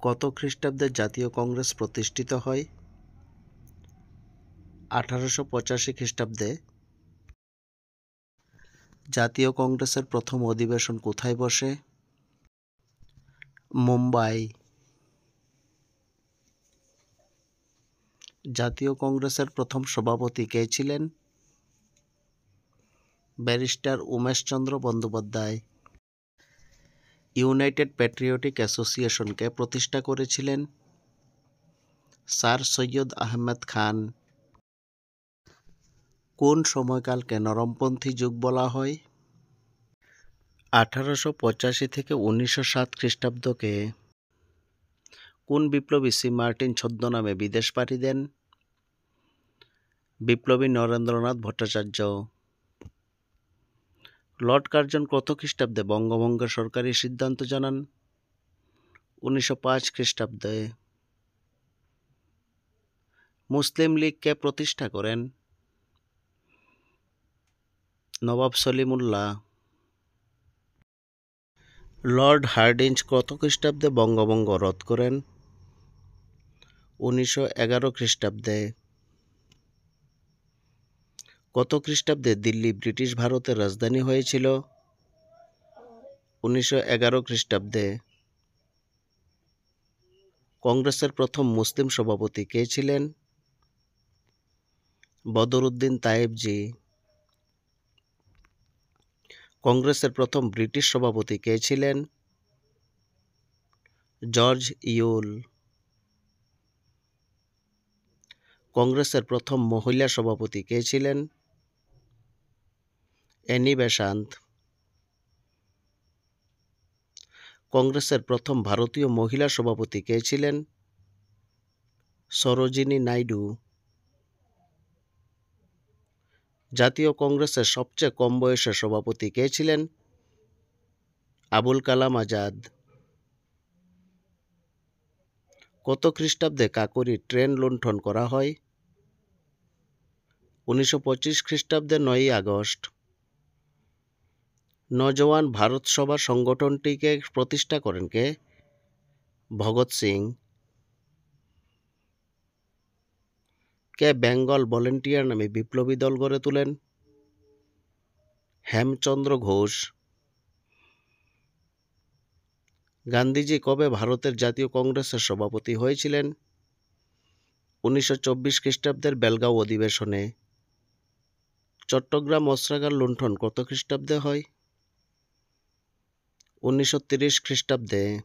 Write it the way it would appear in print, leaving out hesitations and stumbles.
কত খ্রিস্টাব্দে জাতীয় কংগ্রেস প্রতিষ্ঠিত হয়? 1885 খ্রিস্টাব্দে। জাতীয় কংগ্রেসের প্রথম অধিবেশন কোথায় বসে? মুম্বাই। জাতীয় কংগ্রেসের প্রথম সভাপতি কে ছিলেন? Barrister Umeshchandra Bandyopadhyay. United Patriotic Association কে প্রতিষ্ঠা করেছিলেন? স্যার সৈয়দ আহমেদ খান। কোন সময়কালকে নরমপন্থী যুগ বলা হয়? 1885 থেকে 1907 খ্রিস্টাব্দকে। কোন বিপ্লবী সি মার্টিন ছদ্মনামে বিদেশ পাড়ি দেন? বিপ্লবী নরেন্দ্রনাথ ভট্টাচার্য। লর্ড কার্জন কত খ্রিস্টাব্দে বঙ্গভঙ্গের সরকারি সিদ্ধান্ত জানান? 1905 খ্রিস্টাব্দে। মুসলিম লীগ কে প্রতিষ্ঠা করেন? নবাব সলিমুল্লাহ। লর্ড হার্ডিঞ্জ কত খ্রিস্টাব্দে বঙ্গভঙ্গ রদ করেন? 1911 খ্রিস্টাব্দে। কত খ্রিস্টাব্দে দিল্লি ব্রিটিশ ভারতের রাজধানী হয়েছিল? 1911 খ্রিস্টাব্দে। কংগ্রেসের প্রথম মুসলিম সভাপতি কে ছিলেন? বদরউদ্দিন তায়েবজি। কংগ্রেসের প্রথম ব্রিটিশ সভাপতি কে ছিলেন? George Yule. কংগ্রেসের প্রথম মহিলা সভাপতি কে ছিলেন? Annie Besant. কংগ্রেসের প্রথম ভারতীয় মহিলা সভাপতি কে ছিলেন? সরোজিনী নাইডু। জাতীয় কংগ্রেসের সবচেয়ে কম বয়সের সভাপতি কে ছিলেন? আবুল কালাম আজাদ। কত খ্রিস্টাব্দে কাকোরি ট্রেন লুণ্ঠন করা হয়? 1925 খ্রিস্টাব্দে 9ই আগস্ট। নওজওয়ান ভারত সভা সংগঠনটিকে প্রতিষ্ঠা করেন কে? ভগৎ সিং। কে বেঙ্গল ভলেন্টিয়ার নামে বিপ্লবী দল গড়ে তোলেন? হেমচন্দ্র ঘোষ। গান্ধীজি কবে ভারতের জাতীয় কংগ্রেসের সভাপতি হয়েছিলেন? 1924 খ্রিস্টাব্দের বেলগাঁও অধিবেশনে। চট্টগ্রাম অস্ত্রাগার লুণ্ঠন কত খ্রিস্টাব্দে হয়? 1930 খ্রিস্টাব্দে।